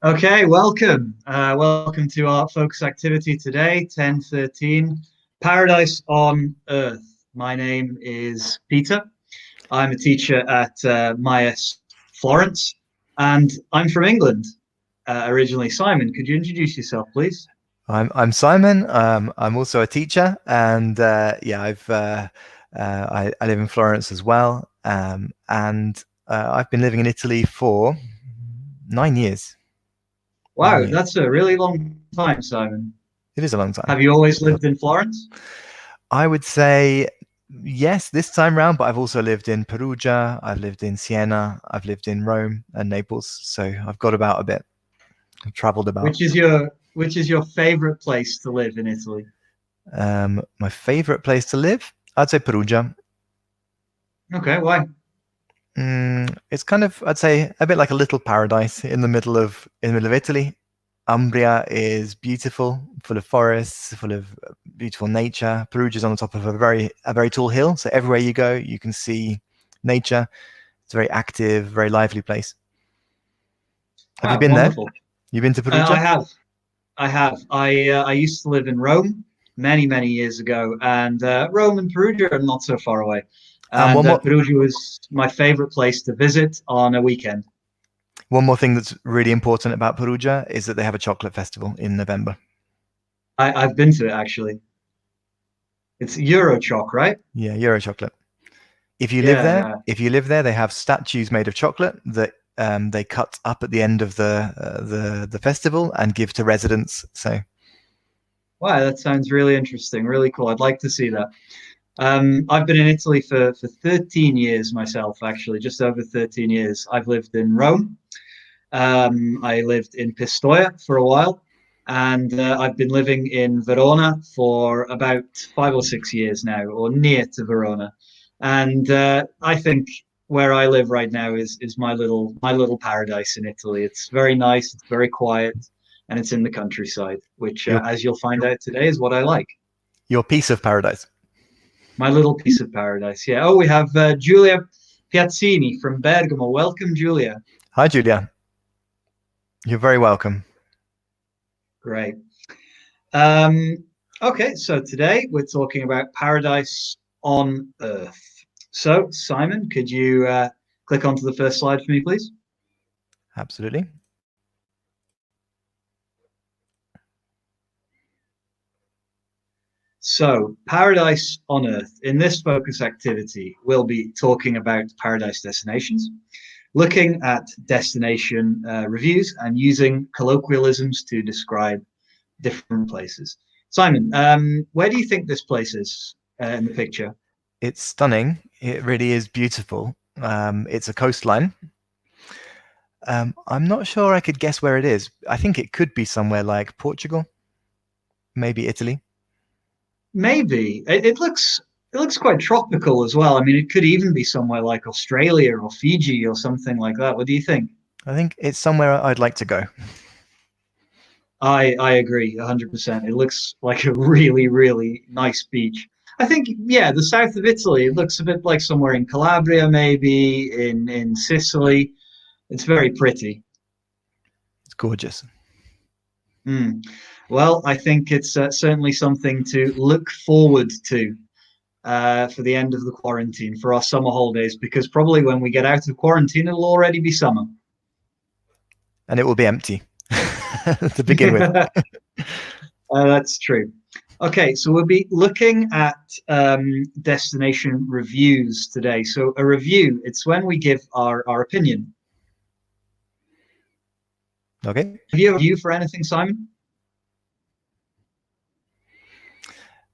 Okay, welcome. Welcome to our focus activity today, 10:13, Paradise on Earth. My name is Peter. I'm a teacher at MIAS Florence, and I'm from England originally. Simon, could you introduce yourself, please? I'm Simon. I'm also a teacher, and yeah, I live in Florence as well, and I've been living in Italy for 9 years. Nine Wow, years. that's a really long time, Simon. It is a long time. Have you always lived in Florence? I would say yes this time round, but I've also lived in Perugia. I've lived in Siena. I've lived in Rome and Naples. So I've got about a bit. I've traveled about. Which is your favorite place to live in Italy? My favorite place to live, I'd say Perugia. Okay, why? It's kind of, I'd say, a bit like a little paradise in the middle of Italy. Umbria is beautiful, full of forests, full of beautiful nature. Perugia's on the top of a very tall hill, so everywhere you go, you can see nature. It's a very active, very lively place. Have you Wow, been there? wonderful. You've been to I Perugia? have. I have. I used to live in Rome many years ago, and Rome and Perugia are not so far away. And And Perugia was my favorite place to visit on a weekend. one more thing that's really important about Perugia is that they have a chocolate festival in November. I've been to it actually. It's Eurochoc, right? Yeah, Euro chocolate. If you live Yeah, there, yeah. if you live there, they have statues made of chocolate that they cut up at the end of the festival and give to residents. So Wow, that sounds really interesting, really cool. I'd like to see that. I've been in Italy for 13 years myself, actually, just over 13 years. I've lived in Rome. I lived in Pistoia for a while, and I've been living in Verona for about 5 or 6 years now, or near to Verona. And I think where I live right now is my little paradise in Italy. It's very nice, it's very quiet, and it's in the countryside, which, your as you'll find out today, is what I like. your piece of paradise. My little piece of paradise. Yeah. Oh, we have Giulia Piazzini from Bergamo. Welcome, Giulia. Hi, Julia. You're very welcome. Great. Um, okay, so today we're talking about paradise on Earth. So, Simon, could you click onto the first slide for me, please? Absolutely. So, paradise on Earth. In this focus activity, we'll be talking about paradise destinations, looking at destination reviews, and using colloquialisms to describe different places. Simon, where do you think this place is in the picture? It's stunning. It really is beautiful. It's a coastline. I'm not sure I could guess where it is. I think it could be somewhere like Portugal, maybe Italy. Maybe it looks quite tropical as well. I mean, it could even be somewhere like Australia or Fiji or something like that. What do you think? I think it's somewhere I'd like to go. I agree 100%. It looks like a really nice beach. I think, yeah, the south of Italy, it looks a bit like somewhere in Calabria, maybe in Sicily. It's very pretty. It's gorgeous. Mm. Well, I think it's certainly something to look forward to for the end of the quarantine, for our summer holidays, because probably when we get out of quarantine, it'll already be summer. And it will be empty to begin with. That's true. Okay, so we'll be looking at destination reviews today. So a review, it's when we give our opinion. Okay. Have you ever review for anything, Simon?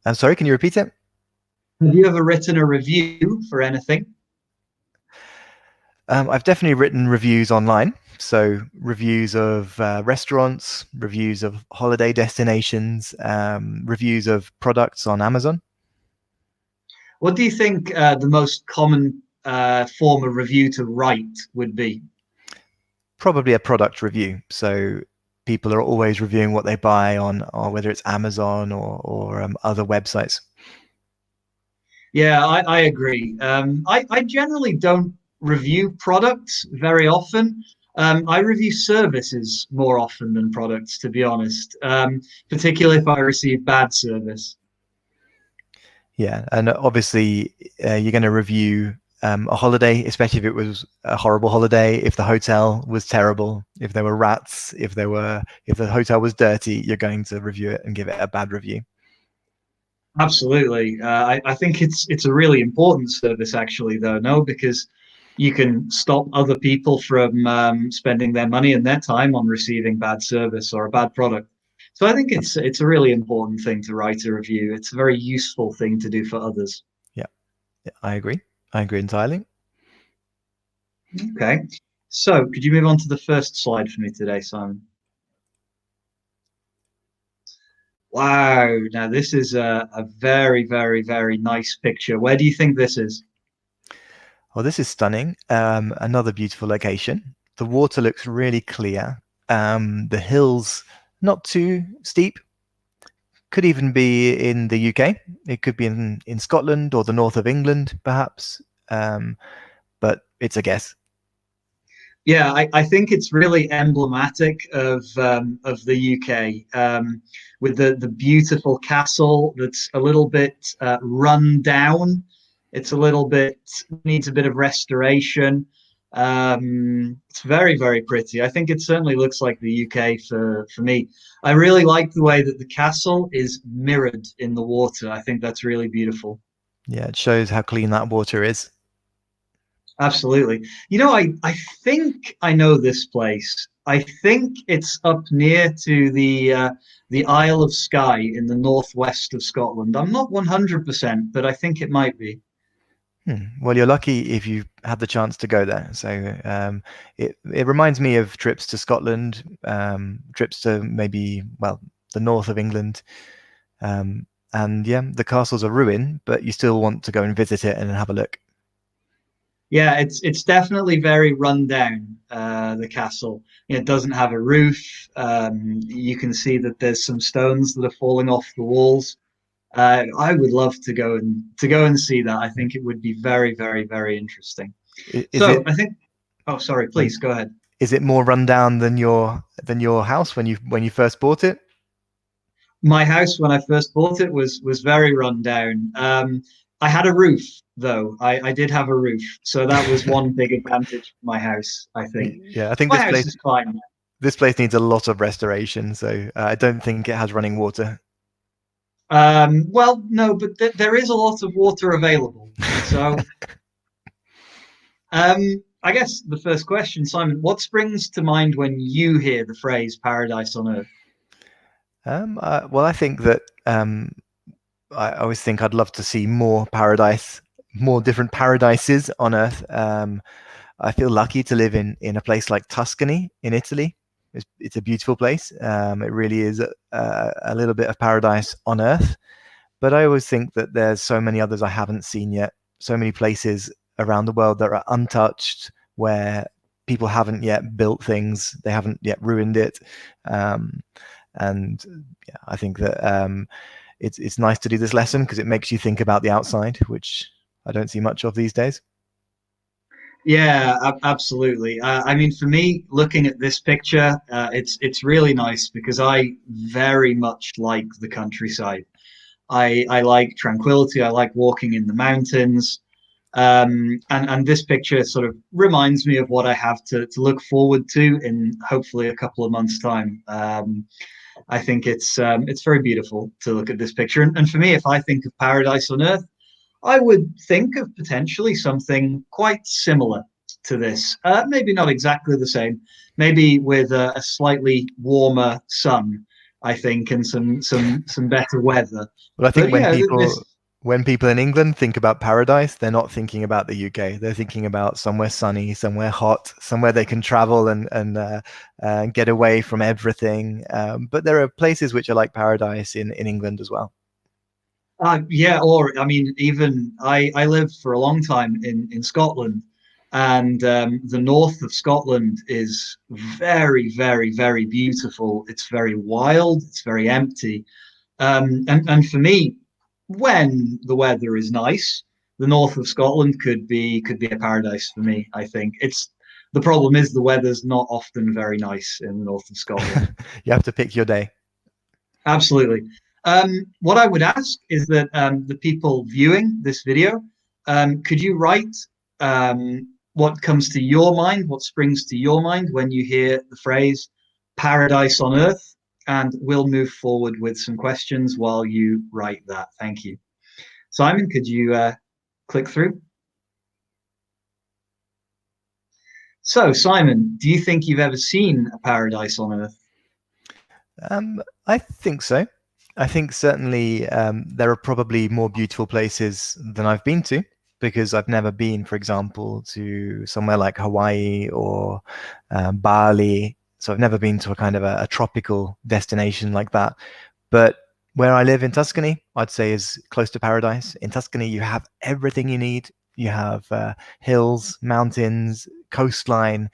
I'm sorry, can you repeat it? Have you ever written a review for anything? I've definitely written reviews online. So, reviews of restaurants, reviews of holiday destinations, reviews of products on Amazon. What do you think the most common form of review to write would be? Probably a product review. So, people are always reviewing what they buy on, or whether it's Amazon or other websites. Yeah, I agree. I generally don't review products very often. I review services more often than products, to be honest, particularly if I receive bad service. Yeah, and obviously you're going to review a holiday, especially if it was a horrible holiday, if the hotel was terrible, if there were rats, if the hotel was dirty, you're going to review it and give it a bad review. Absolutely. I think it's a really important service, actually, though, no, because you can stop other people from spending their money and their time on receiving bad service or a bad product. So I think it's a really important thing to write a review. It's a very useful thing to do for others. Yeah, I agree. I agree entirely. Okay. So could you move on to the first slide for me today, Simon? Wow. Now this is a very, very, very nice picture. Where do you think this is? Well, this is stunning. Another beautiful location. The water looks really clear. The hills not too steep. Could even be in the UK. It could be in Scotland or the north of England, perhaps. But it's a guess. Yeah, I think it's really emblematic of the UK, with the beautiful castle that's a little bit run down. It's a little bit needs a bit of restoration. It's very, very pretty. I think it certainly looks like the UK for me. I really like the way that the castle is mirrored in the water. I think that's really beautiful. Yeah, it shows how clean that water is. Absolutely. You know, I think I know this place. I think it's up near to the Isle of Skye in the northwest of Scotland. I'm not 100%, but I think it might be. Well, you're lucky if you had the chance to go there. So it reminds me of trips to Scotland, trips to maybe the north of England, and yeah, the castle's a ruin, but you still want to go and visit it and have a look. Yeah, it's definitely very run down. The castle. It doesn't have a roof. You can see that there's some stones that are falling off the walls. I would love to go and see that. I think it would be very, very, very interesting. Is So it I think. Oh, sorry. Please go ahead. is it more run down than your house when you first bought it? My house when I first bought it was very run down. I had a roof though. I did have a roof, so that was one big advantage for my house. I think Yeah, I think my house is fine. this place needs a lot of restoration, so I don't think it has running water. Well, no, but there is a lot of water available. So, I guess the first question, Simon, what springs to mind when you hear the phrase "paradise on earth"? Well, I think that I always think I'd love to see more paradise, more different paradises on Earth. I feel lucky to live in a place like Tuscany in Italy. It's a beautiful place. It really is a little bit of paradise on Earth. But I always think that there's so many others I haven't seen yet. So many places around the world that are untouched, where people haven't yet built things, they haven't yet ruined it. Um, and yeah, I think that it's nice to do this lesson because it makes you think about the outside, which I don't see much of these days. Yeah, absolutely. I mean, for me, looking at this picture, it's really nice because I very much like the countryside. I like tranquility. I like walking in the mountains. And this picture sort of reminds me of what I have to look forward to in hopefully a couple of months' time. I think it's very beautiful to look at this picture. And for me, if I think of paradise on earth, I would think of potentially something quite similar to this. Maybe not exactly the same. Maybe with a slightly warmer sun, I think, and some better weather. But I think But yeah, this. when people in England think about paradise, they're not thinking about the UK. They're thinking about somewhere sunny, somewhere hot, somewhere they can travel and get away from everything. But there are places which are like paradise in England as well. Yeah, or I mean, even I lived for a long time in Scotland, and the north of Scotland is very, very, very beautiful. It's very wild. It's very empty. And for me, when the weather is nice, the north of Scotland could be a paradise for me. I think it's The problem is the weather's not often very nice in the north of Scotland. You have to pick your day. Absolutely. What I would ask is that the people viewing this video, could you write what comes to your mind, what springs to your mind when you hear the phrase paradise on earth? And we'll move forward with some questions while you write that. Thank you. Simon, could you click through? So, Simon, do you think you've ever seen a paradise on earth? I think so. I think certainly there are probably more beautiful places than I've been to, because I've never been, for example, to somewhere like Hawaii or Bali. So I've never been to a kind of a tropical destination like that. But where I live in Tuscany, I'd say is close to paradise. In Tuscany, you have everything you need. You have hills, mountains, coastline,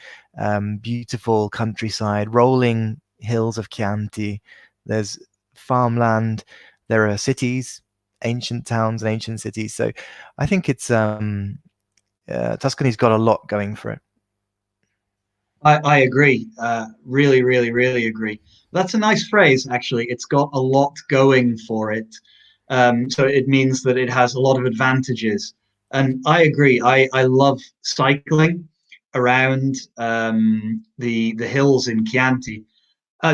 beautiful countryside, rolling hills of Chianti. There's farmland. There are cities, ancient towns and ancient cities. So I think it's Tuscany's got a lot going for it. I agree. Really, really, really agree. That's a nice phrase, actually. It's got a lot going for it. So it means that it has a lot of advantages. And I agree. I love cycling around the hills in Chianti.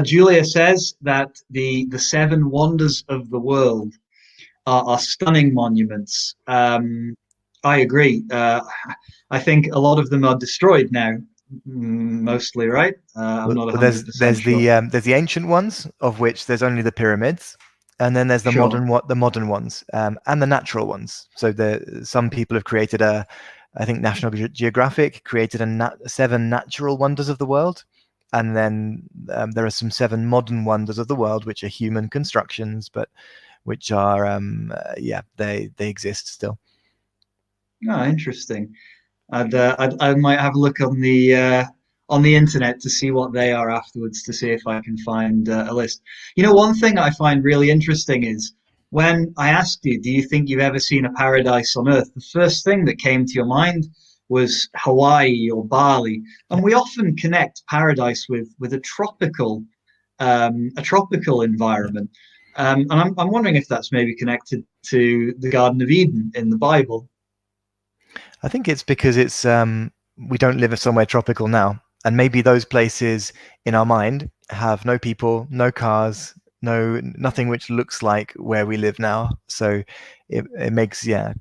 Julia says that the seven wonders of the world are stunning monuments. I agree. I think a lot of them are destroyed now, mostly, right? I'm not Well, 100% sure. There's the ancient ones, of which there's only the pyramids, and then there's the Sure. modern ones, and the natural ones. So some people have created I think National Geographic created seven natural wonders of the world, and then there are some seven modern wonders of the world, which are human constructions, but which are they exist still. Oh, interesting. I might have a look on the internet to see what they are afterwards to see if I can find a list. You know, one thing I find really interesting is when I asked you, do you think you've ever seen a paradise on earth? The first thing that came to your mind was Hawaii or Bali, and we often connect paradise with a tropical environment. And I'm wondering if that's maybe connected to the Garden of Eden in the Bible. I think it's because it's we don't live somewhere tropical now, and maybe those places in our mind have no people, no cars, nothing which looks like where we live now. So it makes a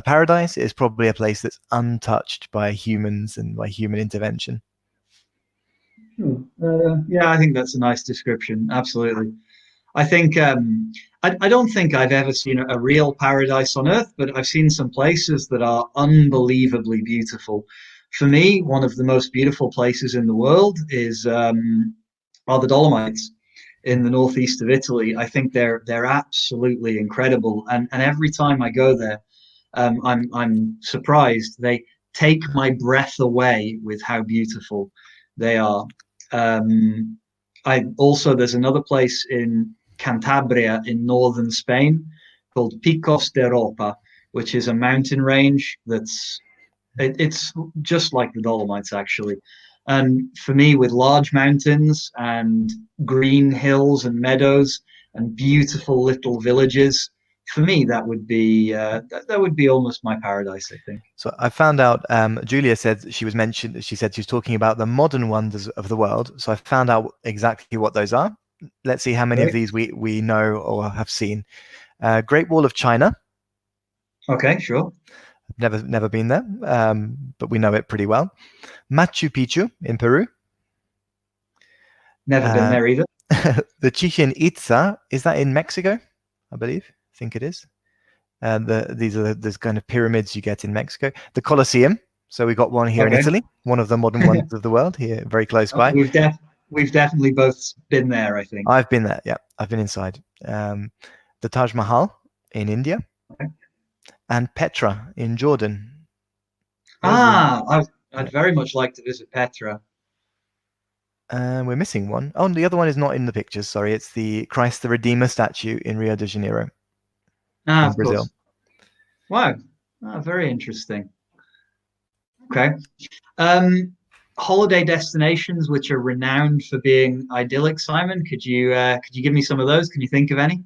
paradise is probably a place that's untouched by humans and by human intervention. Yeah, I think that's a nice description. Absolutely. I think I don't think I've ever seen a real paradise on earth, but I've seen some places that are unbelievably beautiful. For me, one of the most beautiful places in the world are the Dolomites in the northeast of Italy. I think they're absolutely incredible, and every time I go there, I'm surprised. They take my breath away with how beautiful they are. Um, I also there's another place in Cantabria in northern Spain called Picos de Europa, which is a mountain range it's just like the Dolomites actually. And for me, with large mountains and green hills and meadows and beautiful little villages, for me that would be almost my paradise, I think. So I found out. Julia said she said she was talking about the modern wonders of the world. So I found out exactly what those are. Let's see how many of Right. these we know or have seen. Great Wall of China. Okay, sure. Never been there, but we know it pretty well. Machu Picchu in Peru. Never been Uh, there either. the Chichen Itza, is that in Mexico? I believe. I think it is. These are the kind of pyramids you get in Mexico. The Colosseum. So we got one here in Okay. Italy, one of the modern wonders of the world here, very close by. We've definitely both been there, I think. I've been there. Yeah, I've been inside. The Taj Mahal in India, Okay. and Petra in Jordan. I'd very much like to visit Petra. We're missing one. Oh, and the other one is not in the pictures. Sorry, it's the Christ the Redeemer statue in Rio de Janeiro in Of Brazil. course. Wow. Very interesting. Okay. Um, Holiday destinations which are renowned for being idyllic, Simon. Could you give me some of those? Can you think of any?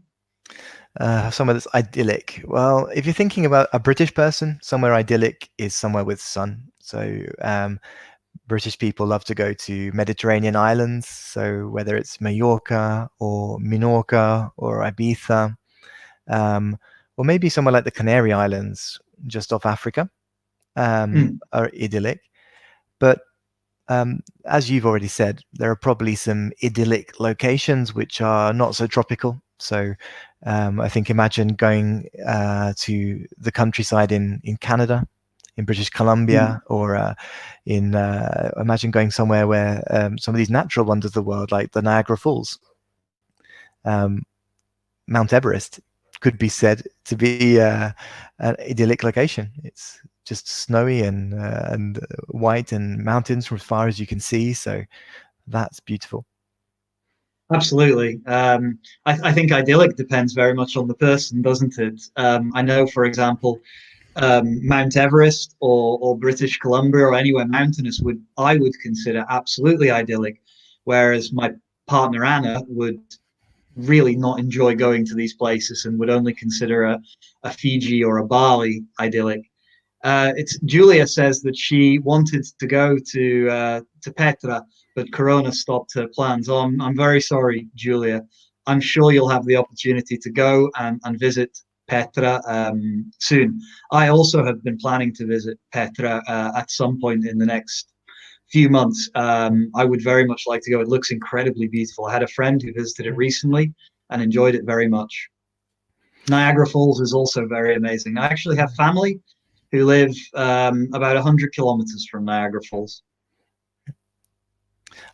Somewhere that's idyllic. Well, if you're thinking about a British person, somewhere idyllic is somewhere with sun. So British people love to go to Mediterranean islands. So whether it's Mallorca or Minorca or Ibiza, um, or maybe somewhere like the Canary Islands, just off Africa, Hmm. are idyllic. But as you've already said, there are probably some idyllic locations which are not so tropical. So I think imagine going to the countryside in Canada, in British Hmm. Columbia, or in imagine going somewhere where some of these natural wonders of the world, like the Niagara Falls, um, Mount Everest, could be said to be an idyllic location. It's just snowy and white and mountains from as far as you can see. So that's beautiful. Absolutely. I think idyllic depends very much on the person, doesn't it? I know, for example, Mount Everest or British Columbia or anywhere mountainous would I would consider absolutely idyllic, whereas my partner Anna would really not enjoy going to these places and would only consider a Fiji or a Bali idyllic. It's Julia says that she wanted to go to Petra, but Corona stopped her plans. Oh, I'm very sorry, Julia. I'm sure you'll have the opportunity to go and visit Petra soon. I also have been planning to visit Petra at some point in the next few months. I would very much like to go. It looks incredibly beautiful. I had a friend who visited it recently and enjoyed it very much. Niagara Falls is also very amazing. I actually have family who live about 100 kilometers from Niagara Falls.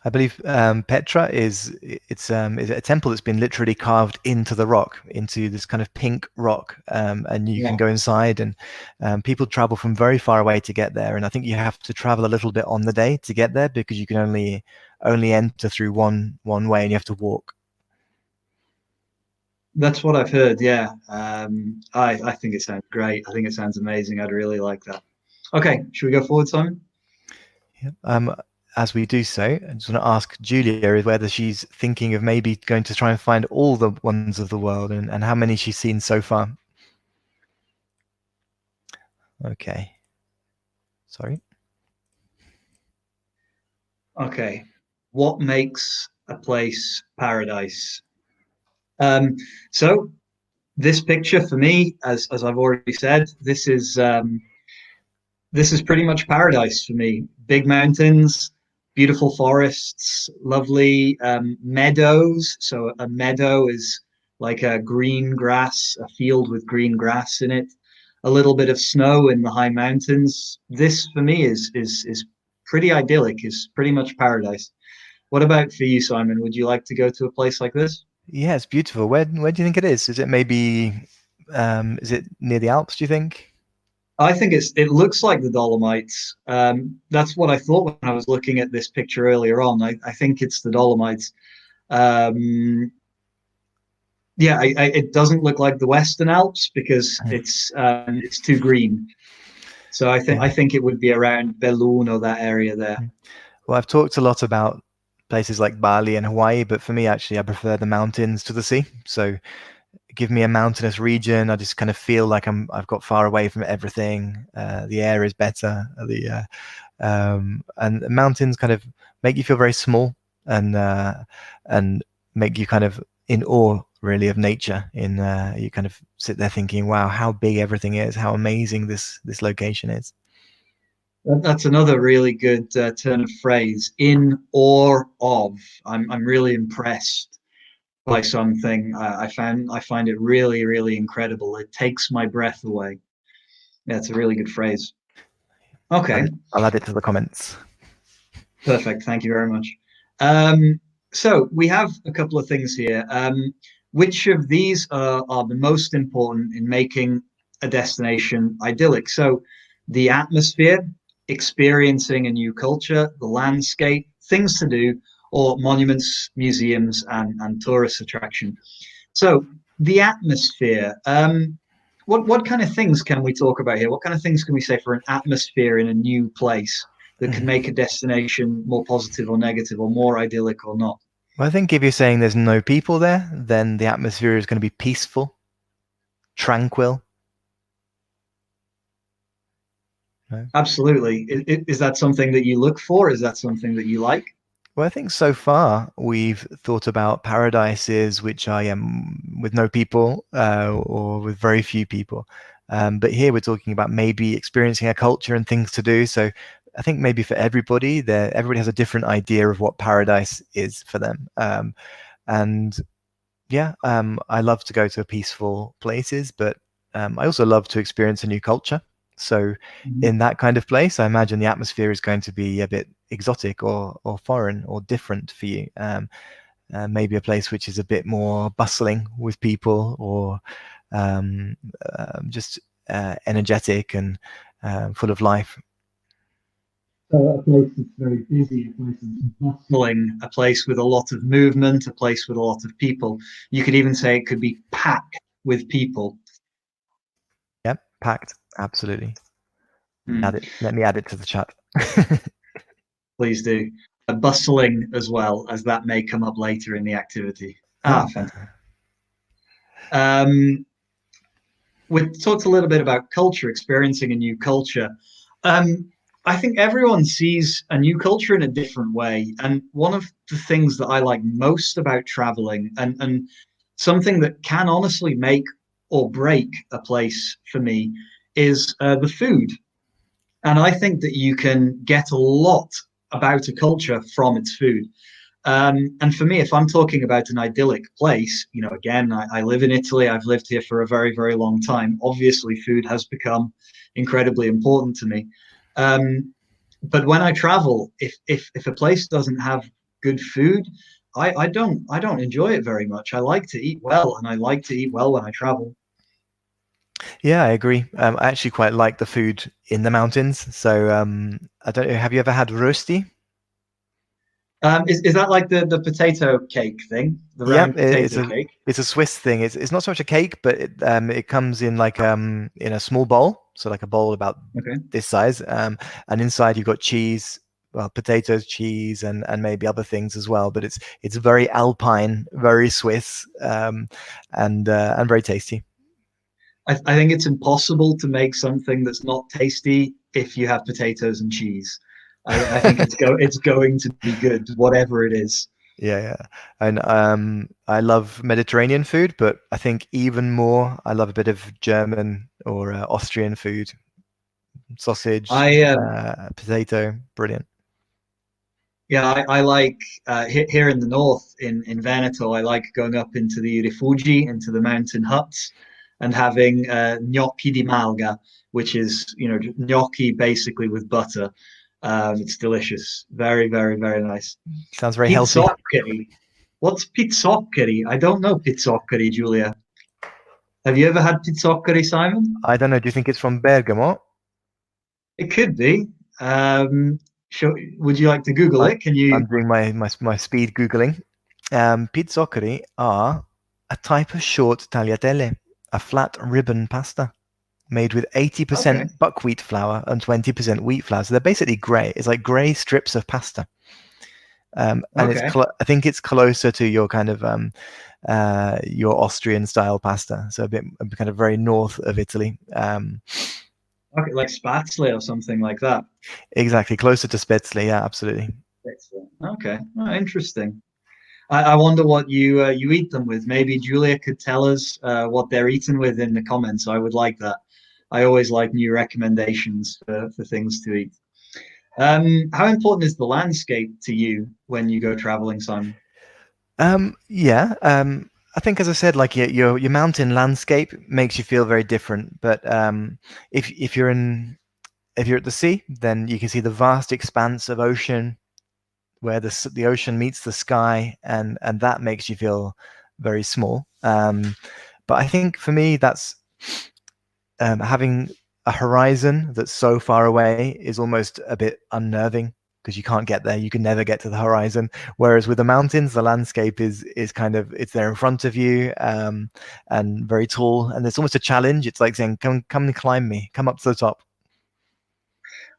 I believe Petra is a temple that's been literally carved into the rock, into this kind of pink rock, and you can Yeah, go inside, and people travel from very far away to get there. And I think you have to travel a little bit on the day to get there because you can only enter through one way, and you have to walk. that's what I've heard. Yeah, I think it sounds great. I think it sounds amazing. I'd really like that. Okay, should we go forward, Simon? Yeah. As we do so, I just want to ask Julia whether she's thinking of maybe going to try and find all the wonders of the world and how many she's seen so far. Okay, sorry. Okay, what makes a place paradise? Um, so this picture for me, as I've already said, this is pretty much paradise for me. Big mountains, beautiful forests, lovely meadows. So a meadow is like a green grass, a field with green grass in it. A little bit of snow in the high mountains. This for me is pretty idyllic. Is pretty much paradise. What about for you, Simon? Would you like to go to a place like this? Yeah, it's beautiful. Where do you think it is? Is it maybe is it near the Alps, do you think? I think it looks like the Dolomites. That's what I thought when I was looking at this picture earlier on. I think it's the Dolomites. Um, yeah, it doesn't look like the Western Alps because it's too green. So I Yeah. think it would be around Belluno, that area there. Well, I've talked a lot about places like Bali and Hawaii, but for me, actually, I prefer the mountains to the sea. So give me a mountainous region. I just kind of feel like I've got far away from everything. The air is better. And the mountains kind of make you feel very small and make you kind of in awe really of nature. You kind of sit there thinking, wow, how big everything is, how amazing this location is. That's another really good turn of phrase. In awe of. I'm really impressed by something. I find it really incredible. It takes my breath away. Yeah, it's a really good phrase. Okay, I'll add it to the comments. perfect. Thank you very much. So we have a couple of things here. Which of these are the most important in making a destination idyllic? So the atmosphere, experiencing a new culture, the landscape, things to do, or monuments, museums, and tourist attraction. So the atmosphere. What kind of things can we talk about here? What kind of things can we say for an atmosphere in a new place that could Mhm. make a destination more positive or negative or more idyllic or not? Well, I think if you're saying there's no people there, then the atmosphere is going to be peaceful, tranquil. No? Absolutely. Is that something that you look for? Is that something that you like? Well, I think so far we've thought about paradises which are with no people or with very few people. But here we're talking about maybe experiencing a culture and things to do. So I think maybe for everybody, everybody has a different idea of what paradise is for them. And yeah, I love to go to peaceful places, but I also love to experience a new culture. So Mhm. in that kind of place, I imagine the atmosphere is going to be a bit exotic or foreign or different for you. Maybe a place which is a bit more bustling with people or um, just energetic and full of life. So a place that's very busy, a place that's bustling, a place with a lot of movement, a place with a lot of people. You could even say it could be packed with people. Yep, packed. Absolutely. Hmm. Add it. Let me add it to the chat. Please do. Bustling as well, as that may come up later in the activity. Ah, Yeah. fantastic. Um, we talked a little bit about culture, experiencing a new culture. Um, I think everyone sees a new culture in a different way. And one of the things that I like most about traveling, and something that can honestly make or break a place for me, is the food. And I think that you can get a lot about a culture from its food. And for me, if I'm talking about an idyllic place, again, I live in Italy. I've lived here for a very, very long time. Obviously, food has become incredibly important to me. Um, but when I travel, if a place doesn't have good food, I don't enjoy it very much. I like to eat well, and I like to eat well when I travel. Yeah, I agree. I actually quite like the food in the mountains. So I don't know. Have you ever had rösti? Is that like the potato cake thing, the Yep, round potato cake? it's a Swiss thing. It's not so much a cake, but it comes in like in a small bowl, so like a bowl about Okay. this size. And inside you've got cheese, well, potatoes, cheese, and maybe other things as well. But it's very alpine, very Swiss, and very tasty. I think it's impossible to make something that's not tasty if you have potatoes and cheese. I think it's going to be good, whatever it is. Yeah, yeah. And I love Mediterranean food, but I think even more I love a bit of German or Austrian food. Sausage, I potato, brilliant. Yeah, I like here in the north in Veneto. I like going up into the rifugi, into the mountain huts, and having gnocchi di malga, which is gnocchi basically with butter. It's delicious, very very very nice. Sounds very healthy. Pizzoccheri. What's pizzoccheri? I don't know pizzoccheri, Julia. Have you ever had pizzoccheri, Simon? I don't know. Do you think it's from Bergamo? It could be. Would you like to Google I'm, it? Can I'm you? doing my speed googling. Pizzoccheri are a type of short tagliatelle, a flat ribbon pasta made with Okay. 80% buckwheat flour and 20% wheat flour. So they're basically grey. It's like grey strips of pasta. And Okay. I think it's closer to your kind of your Austrian style pasta, so a kind of very north of Italy. Okay, like Spatzle or something like that. Exactly, closer to Spätzle. Yeah, absolutely. Excellent. Okay. Oh, interesting. I wonder what you eat them with. Maybe Julia could tell us what they're eaten with in the comments. I would like that. I always like new recommendations for things to eat. How important is the landscape to you when you go traveling, Simon? Yeah. I think, as I said, like your mountain landscape makes you feel very different. But if you're if you're at the sea, then you can see the vast expanse of ocean where the ocean meets the sky, and that makes you feel very small. But I think for me, that's having a horizon that's so far away is almost a bit unnerving. because you can't get there. You can never get to the horizon. Whereas with the mountains, the landscape is kind of, it's there in front of you, and very tall. And it's almost a challenge. It's like saying, come and climb me, come up to the top.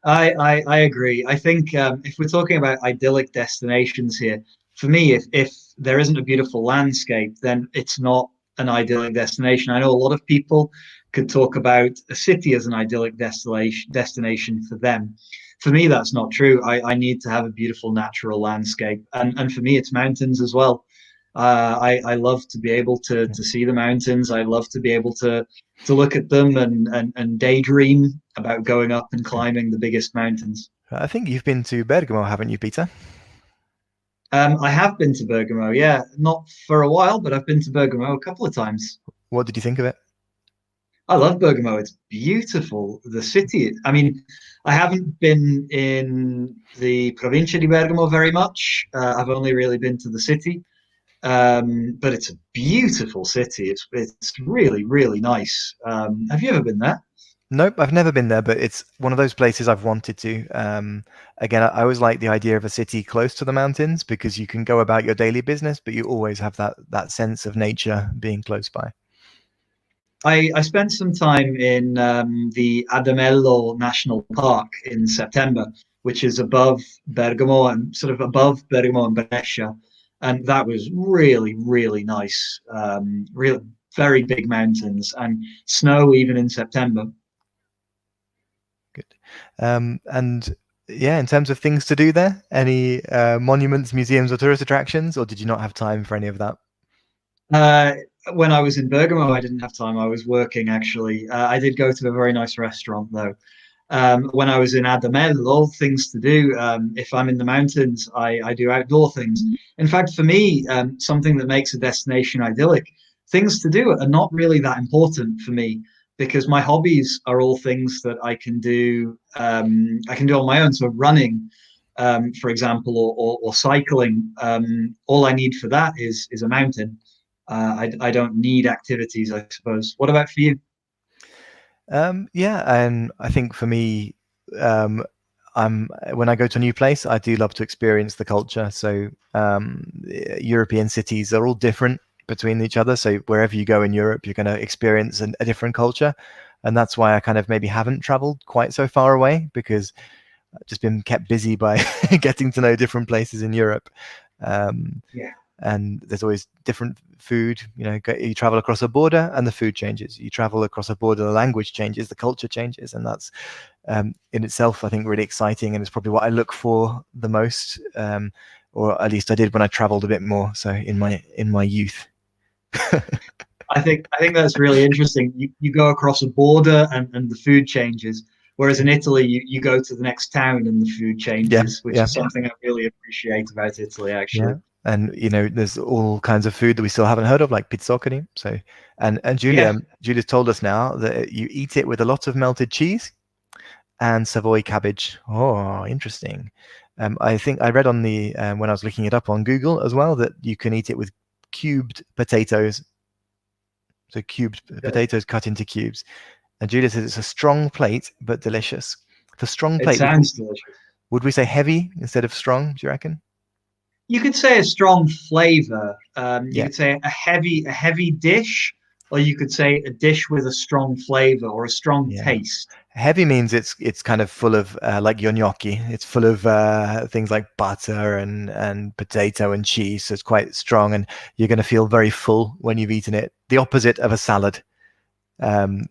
I agree. I think if we're talking about idyllic destinations here, for me, if there isn't a beautiful landscape, then it's not an idyllic destination. I know a lot of people could talk about a city as an idyllic destination for them. For me, that's not true. I need to have a beautiful natural landscape, and for me, it's mountains as well. I love to be able to see the mountains. I love to be able to look at them and daydream about going up and climbing the biggest mountains. I think you've been to Bergamo, haven't you, Peter? I have been to Bergamo, yeah, not for a while, but I've been to Bergamo a couple of times. What did you think of it? I love Bergamo. It's beautiful. The city. I mean, I haven't been in the Provincia di Bergamo very much. I've only really been to the city, but it's a beautiful city. It's really really nice. Have you ever been there? Nope, I've never been there, but it's one of those places I've wanted to. Again, I always like the idea of a city close to the mountains because you can go about your daily business, but you always have that sense of nature being close by. I spent some time in the Adamello National Park in September, which is above Bergamo and sort of above Bergamo and Brescia, and that was really really nice. Real very big mountains and snow even in September. Good. And yeah, in terms of things to do there, any monuments, museums, or tourist attractions, or did you not have time for any of that? Uh, when I was in Bergamo, I didn't have time. I was working actually. I did go to a very nice restaurant though. When I was in Adamello, things to do. If I'm in the mountains, I do outdoor things. In fact, for me, something that makes a destination idyllic, things to do are not really that important for me because my hobbies are all things that I can do. I can do on my own. So running, for example, or cycling. All I need for that is a mountain. I don't need activities, I suppose. What about for you? Yeah, and I think for me, um, I'm when I go to a new place, I do love to experience the culture. So European cities are all different between each other. So wherever you go in Europe, you're going to experience a different culture, and that's why I kind of maybe haven't traveled quite so far away because I've just been kept busy by getting to know different places in Europe. Um, Yeah. and there's always different food. You travel across a border and the food changes. You travel across a border, the language changes, the culture changes, and that's in itself, I think, really exciting, and it's probably what I look for the most, or at least I did when I traveled a bit more, so in my youth. I think that's really interesting. You go across a border and the food changes, whereas in Italy you go to the next town and the food Yeah, changes, which yeah, is something I really appreciate about Italy, yeah. actually. And there's all kinds of food that we still haven't heard of, like pizzoccheri. So, and Yeah, Julia's told us now that you eat it with a lot of melted cheese and Savoy cabbage. Oh, interesting. I think I read on the when I was looking it up on Google as well that you can eat it with cubed potatoes. So cubed potatoes cut into cubes. And Julia says it's a strong plate but delicious. For strong it plate, sounds delicious. would we say heavy instead of strong? Do you reckon? You could say a strong flavor. You Yeah, could say a heavy dish, or you could say a dish with a strong flavor or a strong yeah. taste. Heavy means it's kind of full of like your gnocchi. It's full of things like butter and potato and cheese. So it's quite strong, and you're going to feel very full when you've eaten it. The opposite of a salad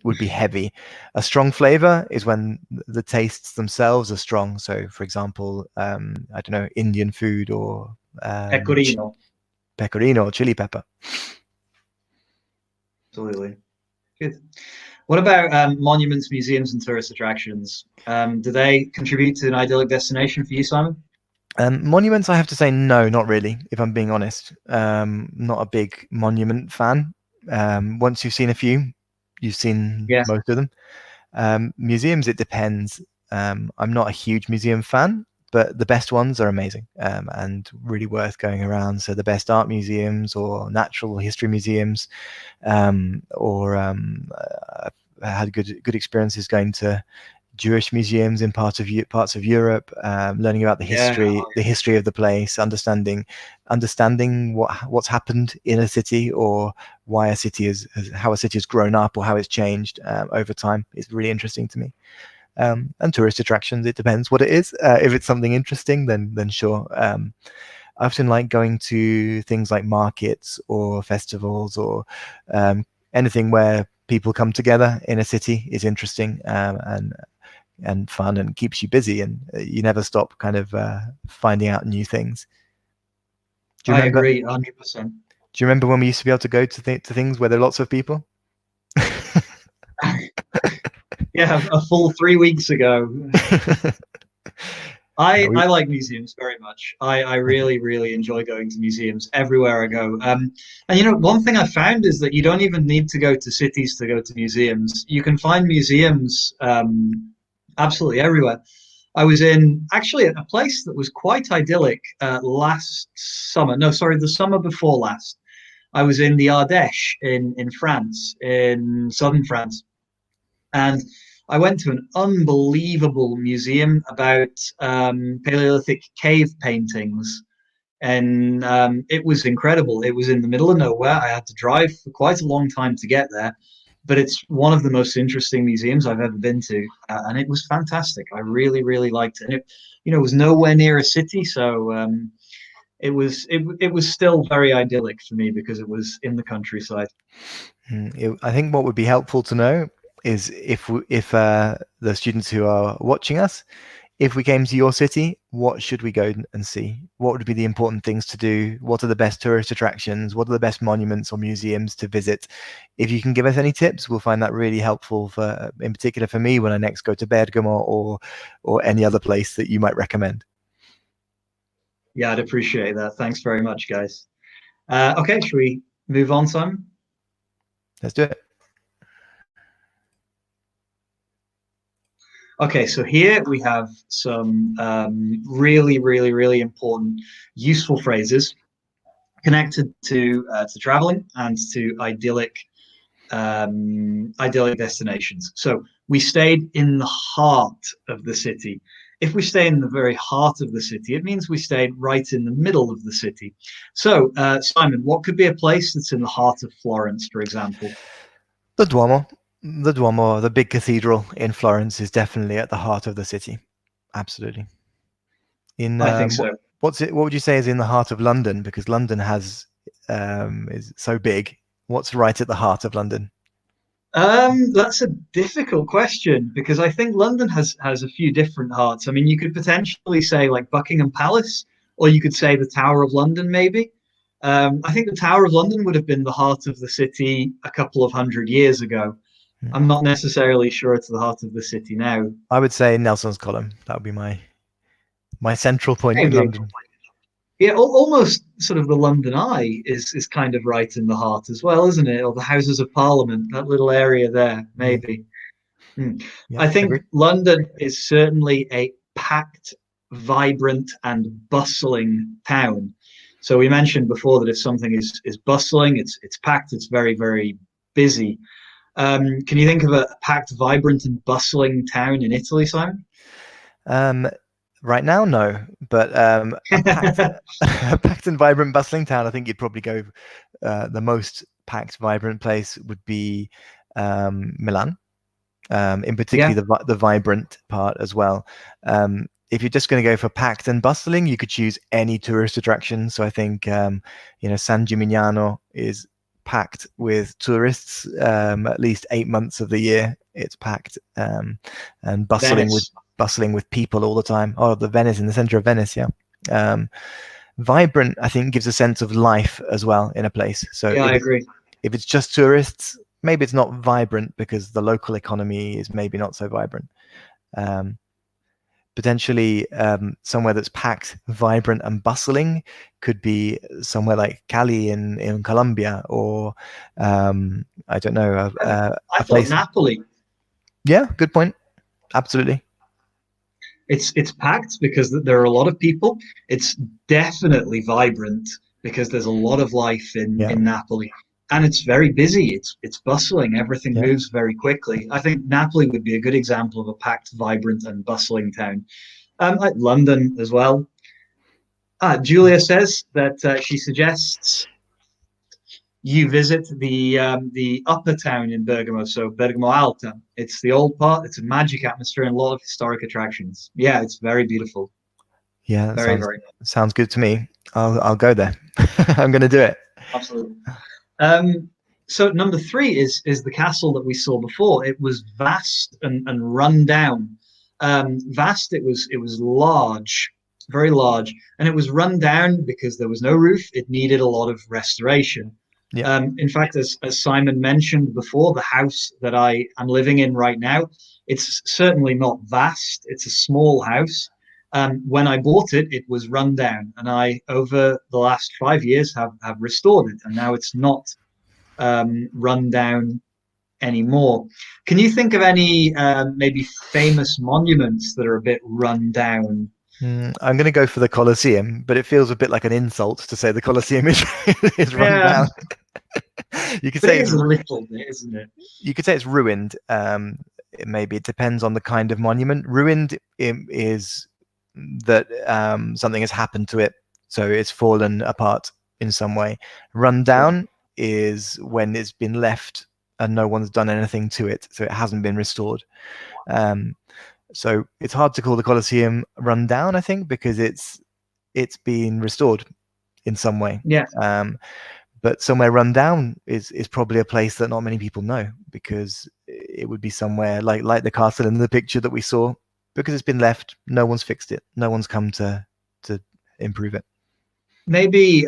would be heavy. A strong flavor is when the tastes themselves are strong. So, for example, I don't know, Indian food or Pecorino, pecorino or chili pepper. absolutely. Good. What about monuments, museums, and tourist attractions? Do they contribute to an idyllic destination for you, Simon? Monuments, I have to say, no, not really, if I'm being honest. Not a big monument fan. Once you've seen a few, you've seen Yeah, most of them. Museums, it depends. I'm not a huge museum fan, but the best ones are amazing and really worth going around. So the best art museums or natural history museums, or I had good experiences going to Jewish museums in parts of Europe, learning about the Yeah. history of the place, understanding what's happened in a city, or why a city how a city has grown up, or how it's changed over time. Is really interesting to me. And tourist attractions, it depends what it is. If it's something interesting, then sure. I often like going to things like markets or festivals, or anything where people come together in a city is interesting, and fun, and keeps you busy, and you never stop kind of finding out new things. Do you I remember? agree 100%. Do you remember when we used to be able to go to to things where there are lots of people? Yeah, a full 3 weeks ago. Yeah, I like museums very much. I really, really enjoy going to museums everywhere I go. And one thing I found is that you don't even need to go to cities to go to museums. You can find museums absolutely everywhere. I was in actually a place that was quite idyllic last summer. No, sorry, the summer before last. I was in the Ardèche in France, in southern France, and I went to an unbelievable museum about Paleolithic cave paintings, and it was incredible. It was in the middle of nowhere. I had to drive for quite a long time to get there, but it's one of the most interesting museums I've ever been to, and it was fantastic. I really, really liked it. And it was nowhere near a city, so it was still very idyllic for me because it was in the countryside. I think what would be helpful to know is if the students who are watching us, if we came to your city, what should we go and see? What would be the important things to do? What are the best tourist attractions? What are the best monuments or museums to visit? If you can give us any tips, we'll find that really helpful in particular for me when I next go to Bergamo, or any other place that you might recommend. Yeah, I'd appreciate that. Thanks very much, guys. Okay, should we move on, Simon? Let's do it. Okay, so here we have some really, really, really important, useful phrases connected to traveling and to idyllic destinations. So we stayed in the heart of the city. If we stay in the very heart of the city, it means we stayed right in the middle of the city. So, Simon, what could be a place that's in the heart of Florence, for example? The Duomo. The Duomo, the big cathedral in Florence, is definitely at the heart of the city. Absolutely. I think so. What would you say is in the heart of London? Because London is so big. What's right at the heart of London? That's a difficult question because I think London has a few different hearts. I mean, you could potentially say like Buckingham Palace, or you could say the Tower of London, maybe. I think the Tower of London would have been the heart of the city a couple of hundred years ago. I'm not necessarily sure it's the heart of the city now. I would say Nelson's Column. That would be my central point in Maybe. London. Yeah, almost sort of the London Eye is kind of right in the heart as well, isn't it? Or the Houses of Parliament, that little area there, Yeah. maybe. Hmm. Yeah, I think agreed. London is certainly a packed, vibrant, and bustling town. So we mentioned before that if something is bustling, it's packed, it's very, very busy. Can you think of a packed, vibrant, and bustling town in Italy, Simon? Right now, no, but a packed and vibrant, bustling town. I think you'd probably go. The most packed, vibrant place would be Milan. In particular, Yeah, the vibrant part as well. If you're just going to go for packed and bustling, you could choose any tourist attraction. So I think San Gimignano is packed with tourists at least 8 months of the year. It's packed and Venice. bustling with people all the time. Oh, the Venice, in the center of Venice, yeah. Vibrant, I think, gives a sense of life as well in a place. So Yeah, I agree. if it's just tourists, maybe it's not vibrant because the local economy is maybe not so vibrant. Potentially, somewhere that's packed, vibrant, and bustling could be somewhere like Cali in Colombia, or I don't know, I a thought place. Napoli. Yeah, good point. Absolutely. It's packed because there are a lot of people. It's definitely vibrant because there's a lot of life in Yeah. Napoli. and it's very busy. It's bustling. Everything Yeah. moves very quickly. I think Napoli would be a good example of a packed, vibrant, and bustling town. Like London as well. Julia says that she suggests you visit the upper town in Bergamo, so Bergamo Alta. It's the old part. It's a magic atmosphere and a lot of historic attractions. Yeah, it's very beautiful. Yeah, that Very, very sounds good to me. I'll go there. I'm going to do it. absolutely. Um, so number three is the castle that we saw before. It was vast and run down. Vast. It was large, very large, and it was run down because there was no roof. It needed a lot of restoration. Yeah. In fact, as Simon mentioned before, the house that I am living in right now, it's certainly not vast. It's a small house. When I bought it, it was run down, and I, over the last 5 years, have restored it, and now it's not run down anymore. Can you think of any maybe famous monuments that are a bit run down? I'm going to go for the Colosseum, but it feels a bit like an insult to say the Colosseum is run Yeah, down. You could but say it it's is a little bit, isn't it? you could say it's ruined. Maybe it depends on the kind of monument. Ruined is that something has happened to it, so it's fallen apart in some way. Run down is when it's been left and no one's done anything to it, so it hasn't been restored. So it's hard to call the Colosseum run down, I think, because it's been restored in some way. Yeah. But somewhere run down is probably a place that not many people know, because it would be somewhere like the castle in the picture that we saw, because it's been left, no one's fixed it, no one's come to improve it. Maybe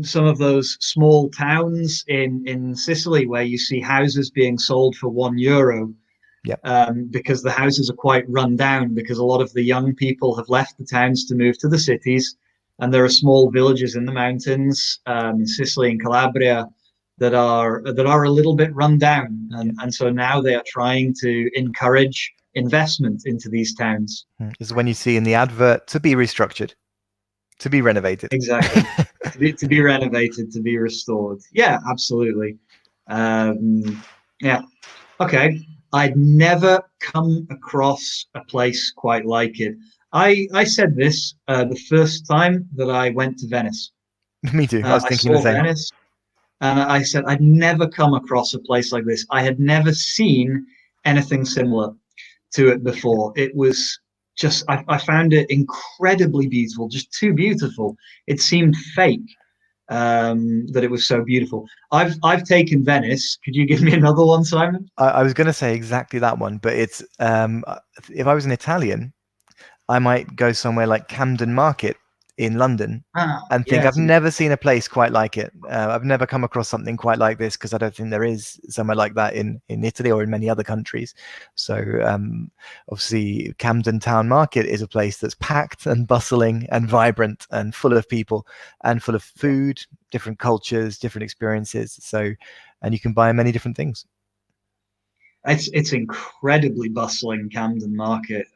some of those small towns in Sicily where you see houses being sold for €1. Yeah. Because the houses are quite run down because a lot of the young people have left the towns to move to the cities, and there are small villages in the mountains in Sicily and Calabria that are a little bit run down, and so now they are trying to encourage investment into these towns. This is when you see in the advert, to be restructured, to be renovated. Exactly. to be renovated, to be restored. Yeah, absolutely. Yeah. Okay. I'd never come across a place quite like it. I said this the first time that I went to Venice. Me too. I was I thinking the saw same. Venice, and I said I'd never come across a place like this. I had never seen anything similar to it before. It was just I found it incredibly beautiful, just too beautiful. It seemed fake that it was so beautiful. I've taken Venice. Could you give me another one, Simon? I was going to say exactly that one, but it's if I was an Italian, I might go somewhere like Camden Market in London and think I've never seen a place quite like it. I've never come across something quite like this, because I don't think there is somewhere like that in Italy or in many other countries. So obviously Camden Town Market is a place that's packed and bustling and vibrant and full of people and full of food, different cultures, different experiences. So, and you can buy many different things. It's incredibly bustling, Camden Market.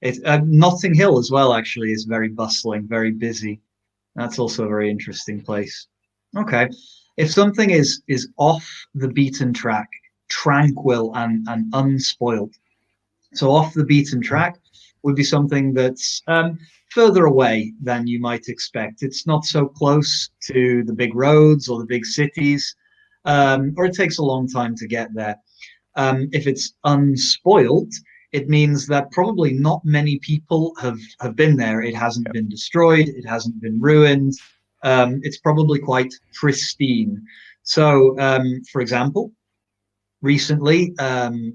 Notting Hill as well, actually, is very bustling, very busy. That's also a very interesting place. Okay. If something is off the beaten track, tranquil and unspoiled. So off the beaten track would be something that's further away than you might expect. It's not so close to the big roads or the big cities, or it takes a long time to get there. If it's unspoiled, it means that probably not many people have been there. It hasn't been destroyed. It hasn't been ruined. It's probably quite pristine. So, for example, recently,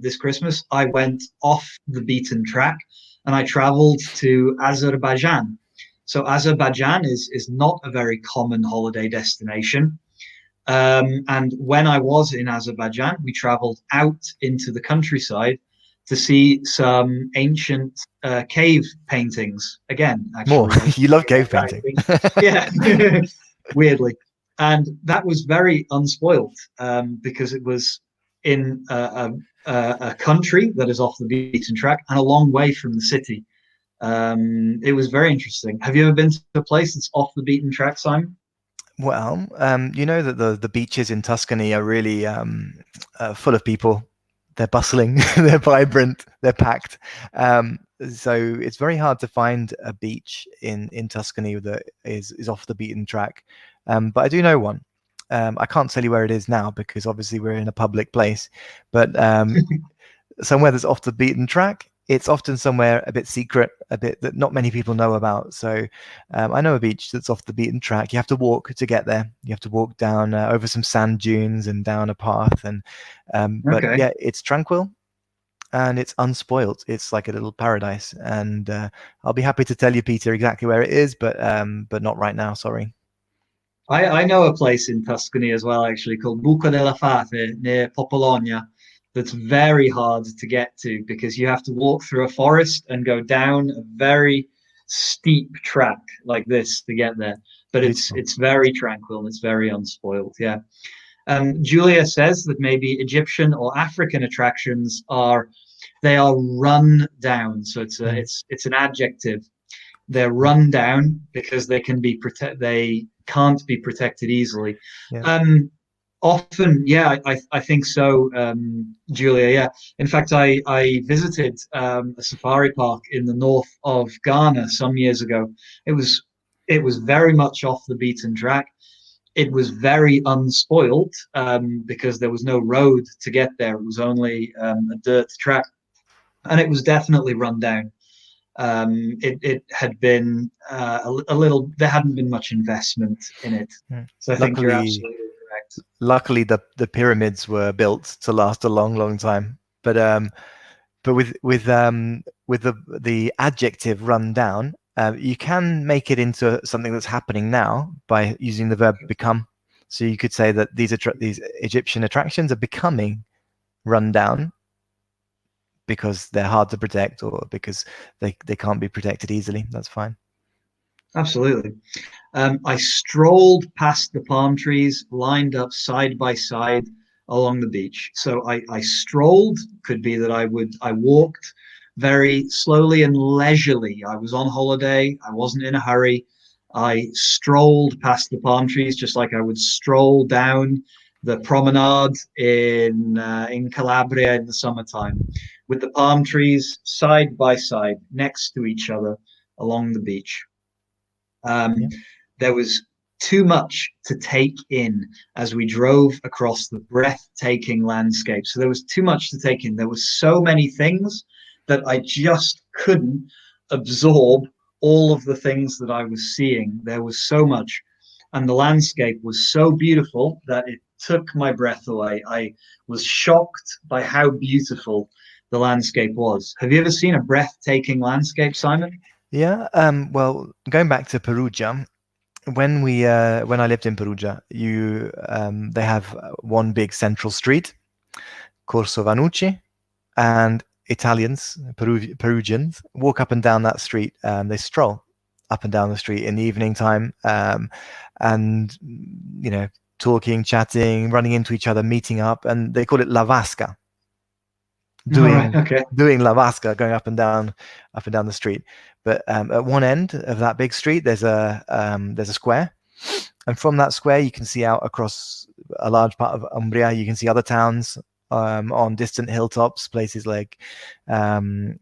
this Christmas, I went off the beaten track and I traveled to Azerbaijan. So Azerbaijan is not a very common holiday destination. And when I was in Azerbaijan, we traveled out into the countryside to see some ancient cave paintings. Again, More. actually, You love cave painting. Yeah, weirdly. And that was very unspoiled because it was in a country that is off the beaten track and a long way from the city. It was very interesting. Have you ever been to a place that's off the beaten track, Simon? Well, you know that the beaches in Tuscany are really full of people. They're bustling, they're vibrant, they're packed. Um, so it's very hard to find a beach in Tuscany that is off the beaten track. But I do know one. I can't tell you where it is now because obviously we're in a public place. But somewhere that's off the beaten track. It's often somewhere a bit secret, a bit that not many people know about. So I know a beach that's off the beaten track. You have to walk to get there. You have to walk down over some sand dunes and down a path. And but Okay. yeah, it's tranquil and it's unspoilt. It's like a little paradise. And I'll be happy to tell you, Peter, exactly where it is, but not right now. Sorry. I know a place in Tuscany as well, actually, called Buca della Fate near Popologna. That's very hard to get to because you have to walk through a forest and go down a very steep track like this to get there. But Beautiful. it's very tranquil and it's very unspoiled. Yeah. Julia says that maybe Egyptian or African attractions are they are run down. So Mm. it's an adjective. They're run down because they can't be protected easily. Yeah. Um, Often, yeah, I think so, Julia. Yeah, in fact, I visited a safari park in the north of Ghana some years ago. It was it was very much off the beaten track. It was very unspoiled because there was no road to get there. It was only a dirt track, and it was definitely run down. It had been a little. There hadn't been much investment in it, Mm. so I think you're Luckily, absolutely correct. luckily the pyramids were built to last a long, long time. But with the adjective run down, you can make it into something that's happening now by using the verb become. So you could say that these Egyptian attractions are becoming run down because they're hard to protect or because they can't be protected easily. That's fine. Absolutely. I strolled past the palm trees lined up side by side along the beach. So I strolled, could be that I walked very slowly and leisurely. I was on holiday, I wasn't in a hurry. I strolled past the palm trees just like I would stroll down the promenade in Calabria in the summertime, with the palm trees side by side next to each other along the beach. Yeah. Um, there was too much to take in as we drove across the breathtaking landscape. So there was too much to take in. There were so many things that I just couldn't absorb all of the things that I was seeing. There was so much. And the landscape was so beautiful that it took my breath away. I was shocked by how beautiful the landscape was. Have you ever seen a breathtaking landscape, Simon? Yeah. Well, going back to Perugia, when I lived in Perugia, you they have one big central street, Corso Vanucci, and Italians, Perugians, walk up and down that street. They stroll up and down the street in the evening time, and you know, talking, chatting, running into each other, meeting up, and they call it La Vasca, All right. doing Okay. doing La Vasca, going up and down the street. But at one end of that big street, there's a square, and from that square, you can see out across a large part of Umbria. You can see other towns on distant hilltops, places like Terni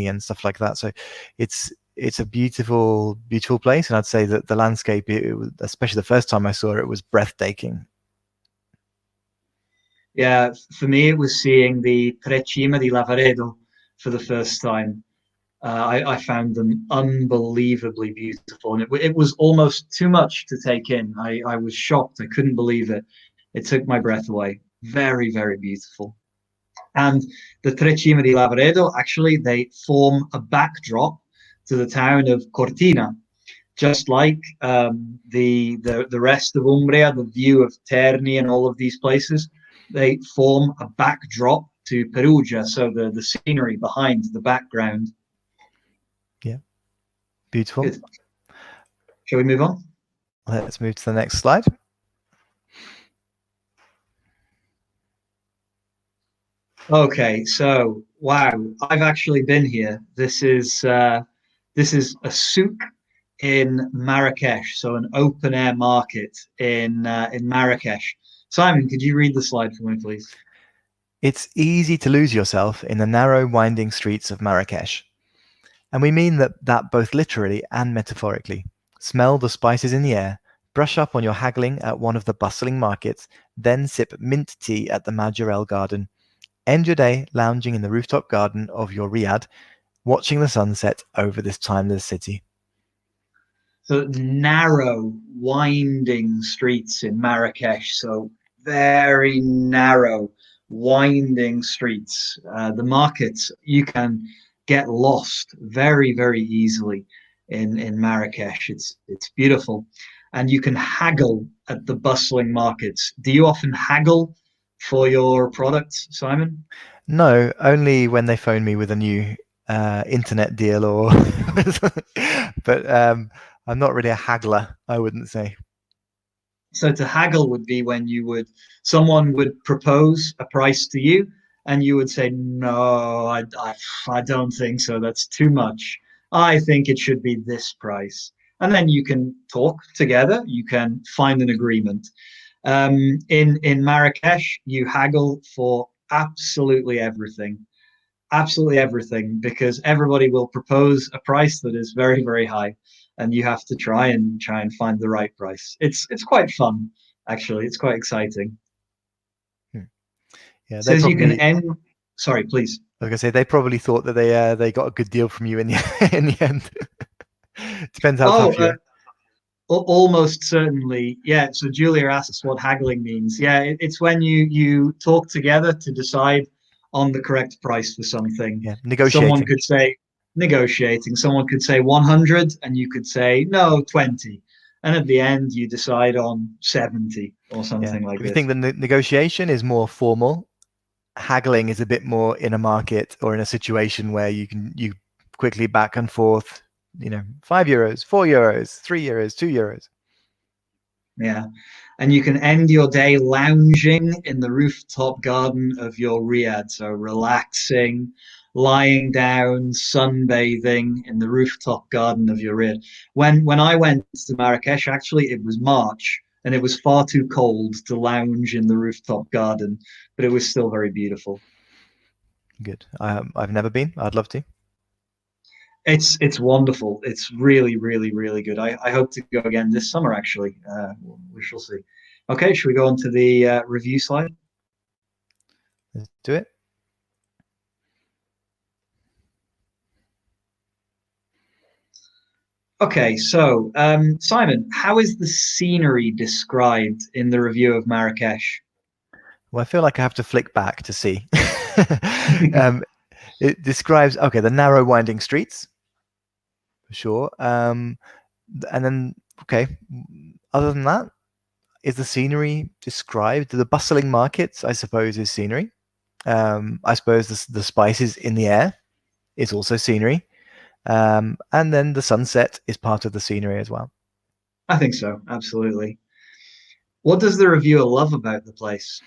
and stuff like that. So it's a beautiful, beautiful place, and I'd say that the landscape, especially the first time I saw it, was breathtaking. Yeah, for me, it was seeing the Tre Cime di Lavaredo for the first time. I found them unbelievably beautiful, and it was almost too much to take in. I was shocked. I couldn't believe it. It took my breath away. Very, very beautiful. And the Tre Cime di Lavaredo, actually, they form a backdrop to the town of Cortina, just like the rest of Umbria, the view of Terni and all of these places, they form a backdrop to Perugia. So the scenery behind the background. Yeah, beautiful. Good. Shall we move on? Let's move to the next slide. Okay, so wow, I've actually been here. This is a souk in Marrakesh, so an open air market in Marrakesh. Simon, could you read the slide for me, please? It's easy to lose yourself in the narrow, winding streets of Marrakesh. And we mean that both literally and metaphorically. Smell the spices in the air, brush up on your haggling at one of the bustling markets, then sip mint tea at the Majorelle Garden. End your day lounging in the rooftop garden of your riad, watching the sunset over this timeless city. So narrow, winding streets in Marrakesh. So very narrow, winding streets. The markets, you can get lost very, very easily in Marrakesh. It's beautiful, and you can haggle at the bustling markets. Do you often haggle for your products, Simon? No, only when they phone me with a new internet deal or. But I'm not really a haggler, I wouldn't say. So to haggle would be when someone would propose a price to you, and you would say, no, I don't think so. That's too much. I think it should be this price. And then you can talk together. You can find an agreement. In Marrakesh, you haggle for absolutely everything, because everybody will propose a price that is very, very high, and you have to try and find the right price. It's quite fun, actually. It's quite exciting. Hmm. Yeah, they Says you can probably. end. Sorry, please. Like I was gonna say, they probably thought that they got a good deal from you in the in the end. Depends how Oh, tough you are. almost certainly. Yeah. So Julia asks what haggling means. Yeah, it's when you talk together to decide on the correct price for something. Yeah, Someone negotiating. could say negotiating. Someone could say 100, and you could say no, 20. And at the end, you decide on 70 or Yeah, something like if you think this. the negotiation is more formal, haggling is a bit more in a market or in a situation where you quickly back and forth. €5, €4, €3, €2. Yeah. And you can end your day lounging in the rooftop garden of your riad. So relaxing, lying down, sunbathing in the rooftop garden of your riad. When I went to Marrakesh, actually, it was March, and it was far too cold to lounge in the rooftop garden, but it was still very beautiful. Good. I've never been. I'd love to. It's wonderful. It's really, really, really good. I hope to go again this summer, actually. We shall see. Okay, should we go on to the review slide? Let's do it. Okay, so Simon, how is the scenery described in the review of Marrakesh? Well, I feel like I have to flick back to see. um, it describes the narrow winding streets for sure. And then other than that, is the scenery described? The bustling markets, I suppose, is scenery. I suppose the spices in the air is also scenery. And then the sunset is part of the scenery as well. I think so, absolutely. What does the reviewer love about the place?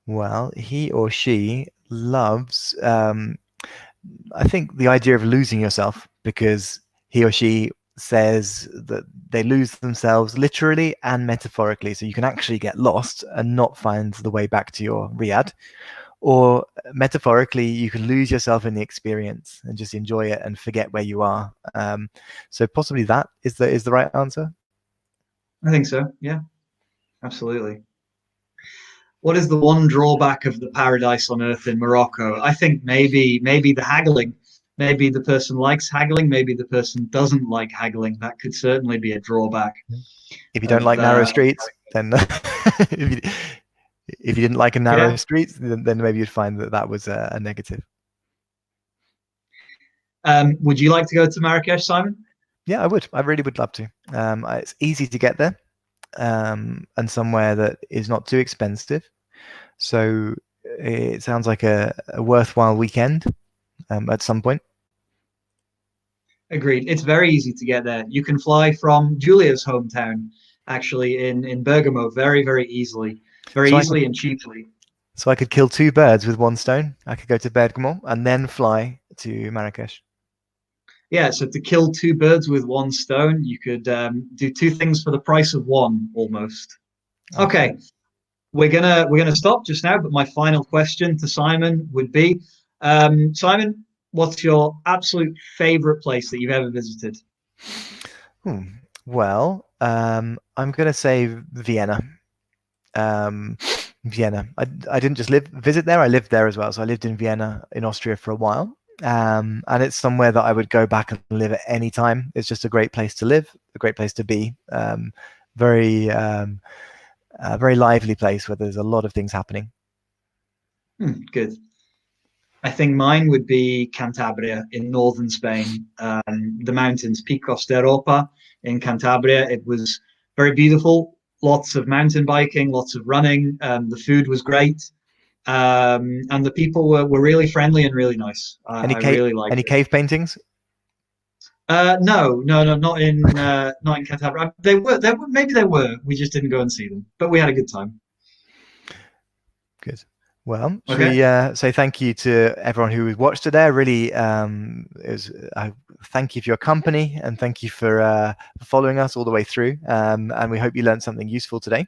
Well, he or she loves, I think, the idea of losing yourself, because he or she says that they lose themselves literally and metaphorically. So you can actually get lost and not find the way back to your riad. Or metaphorically, you can lose yourself in the experience and just enjoy it and forget where you are. So possibly that is the right answer. I think so, yeah, absolutely. What is the one drawback of the paradise on earth in Morocco? I think maybe the haggling. Maybe the person likes haggling. Maybe the person doesn't like haggling. That could certainly be a drawback If you don't of like narrow streets, then if you didn't like a narrow yeah. streets, then maybe you'd find that was a negative. Would you like to go to Marrakesh, Simon? Yeah, I would. I really would love to. It's easy to get there, and somewhere that is not too expensive. So it sounds like a worthwhile weekend at some point. Agreed. It's very easy to get there. You can fly from Julia's hometown, actually, in Bergamo, very So I could easily and cheaply. so I could kill two birds with one stone. I could go to Bergamo and then fly to Marrakesh. Yeah, so to kill two birds with one stone, you could do two things for the price of one, almost. Okay. Okay, we're gonna stop just now, but my final question to Simon would be, Simon, what's your absolute favorite place that you've ever visited? Hmm. Well, I'm going to say Vienna. Um, Vienna. I didn't just visit there. I lived there as well. So I lived in Vienna in Austria for a while. And it's somewhere that I would go back and live at any time. It's just a great place to live, a great place to be. Very, very lively place where there's a lot of things happening. Good. I think mine would be Cantabria in northern Spain, the mountains, Picos de Europa in Cantabria. It was very beautiful, lots of mountain biking, lots of running. The food was great, and the people were really friendly and really nice. I really liked Any it. cave paintings? No, no, no, not in Cantabria. They were, maybe they were. We just didn't go and see them, but we had a good time. Good. Well, should Okay. we say thank you to everyone who watched today? Really, thank you for your company and thank you for following us all the way through. And we hope you learned something useful today.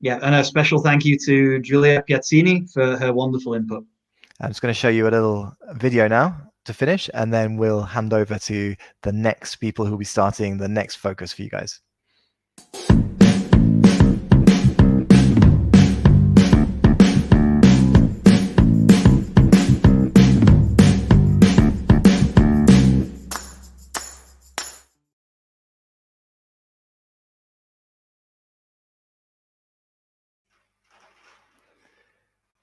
Yeah, and a special thank you to Giulia Piazzini for her wonderful input. I'm just going to show you a little video now to finish, and then we'll hand over to the next people who will be starting the next focus for you guys.